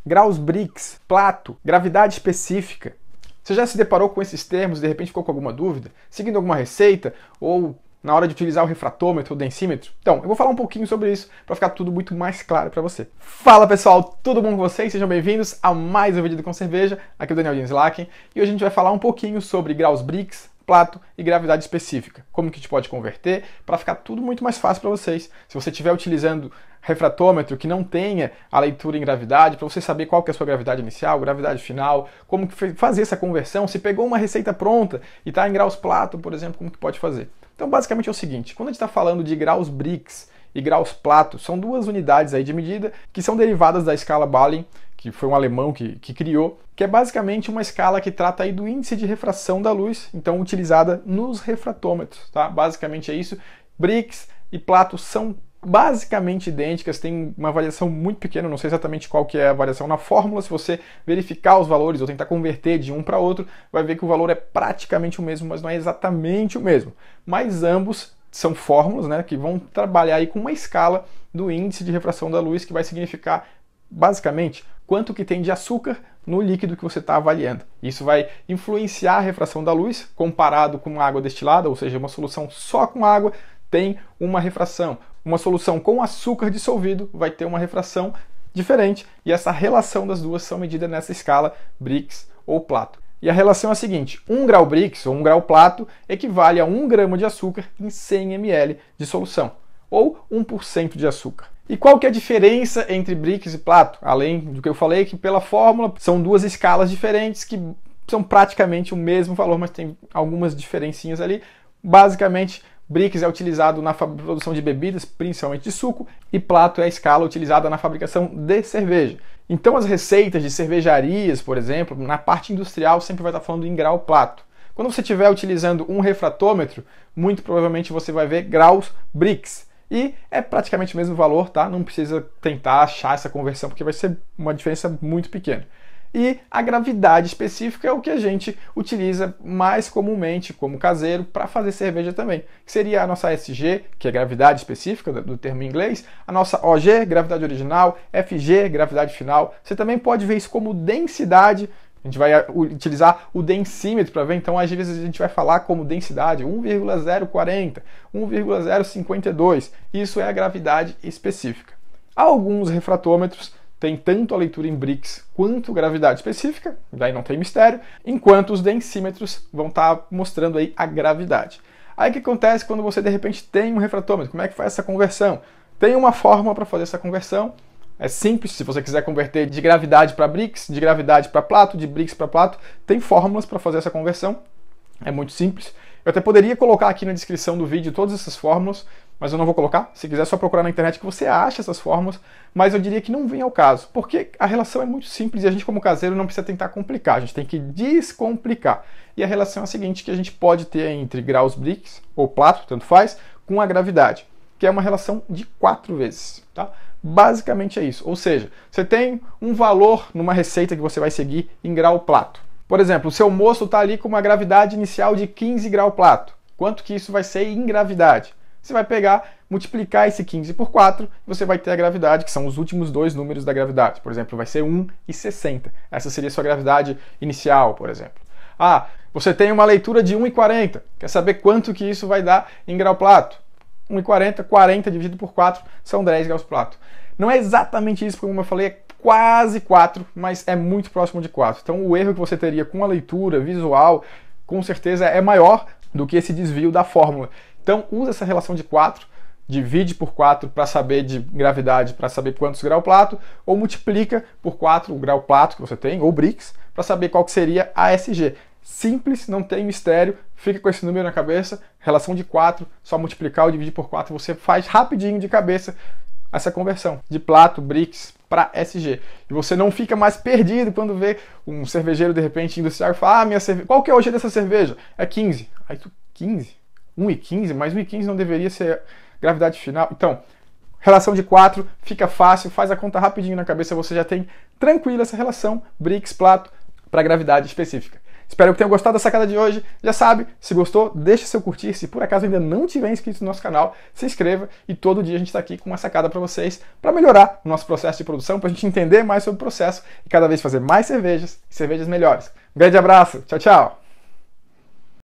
graus Brix, Plato, gravidade específica. Você já se deparou com esses termos e de repente ficou com alguma dúvida? Seguindo alguma receita ou na hora de utilizar o refratômetro ou densímetro? Então, eu vou falar um pouquinho sobre isso para ficar tudo muito mais claro para você. Fala pessoal, tudo bom com vocês? Sejam bem-vindos a mais um vídeo do Com Cerveja. Aqui é o Daniel Dinslaken e hoje a gente vai falar um pouquinho sobre graus Brix, Plato e gravidade específica. Como que a gente pode converter para ficar tudo muito mais fácil para vocês. Se você estiver utilizando refratômetro que não tenha a leitura em gravidade, para você saber qual que é a sua gravidade inicial, gravidade final, como que fazer essa conversão, se pegou uma receita pronta e está em graus Plato, por exemplo, como que pode fazer. Então, basicamente é o seguinte, quando a gente está falando de graus Brix e graus Plato, são duas unidades aí de medida que são derivadas da escala Balin, que foi um alemão que criou, que é basicamente uma escala que trata aí do índice de refração da luz, então utilizada nos refratômetros, tá? Basicamente é isso. Brix e Plato são basicamente idênticas, tem uma variação muito pequena, não sei exatamente qual que é a variação na fórmula. Se você verificar os valores ou tentar converter de um para outro, vai ver que o valor é praticamente o mesmo, mas não é exatamente o mesmo. Mas ambos são fórmulas, né, que vão trabalhar aí com uma escala do índice de refração da luz, que vai significar basicamente quanto que tem de açúcar no líquido que você está avaliando. Isso vai influenciar a refração da luz comparado com água destilada, ou seja, uma solução só com água tem uma refração. Uma solução com açúcar dissolvido vai ter uma refração diferente, e essa relação das duas são medidas nessa escala Brix ou Plato. E a relação é a seguinte: 1 grau Brix ou 1 grau Plato equivale a 1 grama de açúcar em 100 ml de solução, ou 1% de açúcar. E qual que é a diferença entre Brix e Plato? Além do que eu falei, que pela fórmula são duas escalas diferentes que são praticamente o mesmo valor, mas tem algumas diferencinhas ali. Basicamente, Brix é utilizado na produção de bebidas, principalmente de suco, e Plato é a escala utilizada na fabricação de cerveja. Então as receitas de cervejarias, por exemplo, na parte industrial sempre vai estar falando em grau Plato. Quando você estiver utilizando um refratômetro, muito provavelmente você vai ver graus Brix. E é praticamente o mesmo valor, tá? Não precisa tentar achar essa conversão, porque vai ser uma diferença muito pequena. E a gravidade específica é o que a gente utiliza mais comumente como caseiro para fazer cerveja também, que seria a nossa SG, que é gravidade específica do termo em inglês, a nossa OG, gravidade original, FG, gravidade final. Você também pode ver isso como densidade. A gente vai utilizar o densímetro para ver, então às vezes a gente vai falar como densidade 1,040, 1,052. Isso é a gravidade específica. Alguns refratômetros tem tanto a leitura em Brix quanto gravidade específica, daí não tem mistério, enquanto os densímetros vão estar mostrando aí a gravidade. Aí o que acontece quando você de repente tem um refratômetro? Como é que faz essa conversão? Tem uma fórmula para fazer essa conversão. É simples, se você quiser converter de gravidade para Brix, de gravidade para Plato, de Brix para Plato, tem fórmulas para fazer essa conversão. É muito simples. Eu até poderia colocar aqui na descrição do vídeo todas essas fórmulas, mas eu não vou colocar. Se quiser, é só procurar na internet que você acha essas fórmulas, mas eu diria que não vem ao caso, porque a relação é muito simples e a gente, como caseiro, não precisa tentar complicar, a gente tem que descomplicar. E a relação é a seguinte, que a gente pode ter entre graus Brix ou Plato, tanto faz, com a gravidade, que é uma relação de 4 vezes, tá? Basicamente é isso, ou seja, você tem um valor numa receita que você vai seguir em grau Plato. Por exemplo, o seu moço está ali com uma gravidade inicial de 15 grau Plato. Quanto que isso vai ser em gravidade? Você vai pegar, multiplicar esse 15 por 4 e você vai ter a gravidade, que são os últimos dois números da gravidade. Por exemplo, vai ser 1,60. Essa seria a sua gravidade inicial, por exemplo. Ah, você tem uma leitura de 1,40. Quer saber quanto que isso vai dar em grau Plato? 1,40, 40 dividido por 4 são 10 graus Plato. Não é exatamente isso, porque como eu falei, é quase 4, mas é muito próximo de 4. Então o erro que você teria com a leitura visual, com certeza é maior do que esse desvio da fórmula. Então usa essa relação de 4, divide por 4 para saber de gravidade, para saber quantos grau Plato, ou multiplica por 4 o grau Plato que você tem, ou Brix, para saber qual que seria a SG. Simples, não tem mistério, fica com esse número na cabeça, relação de 4, só multiplicar ou dividir por 4, você faz rapidinho de cabeça essa conversão de Plato, Brix para SG. E você não fica mais perdido quando vê um cervejeiro de repente industrial e fala: qual que é a OG dessa cerveja? É 15. Aí tu, 15? 1,15? Mas 1,15 não deveria ser gravidade final? Então, relação de 4, fica fácil, faz a conta rapidinho na cabeça, você já tem tranquila essa relação Brix, Plato para gravidade específica. Espero que tenham gostado da sacada de hoje. Já sabe, se gostou, deixe seu curtir. Se por acaso ainda não tiver inscrito no nosso canal, se inscreva. E todo dia a gente está aqui com uma sacada para vocês, para melhorar o nosso processo de produção, para a gente entender mais sobre o processo e cada vez fazer mais cervejas e cervejas melhores. Um grande abraço. Tchau, tchau.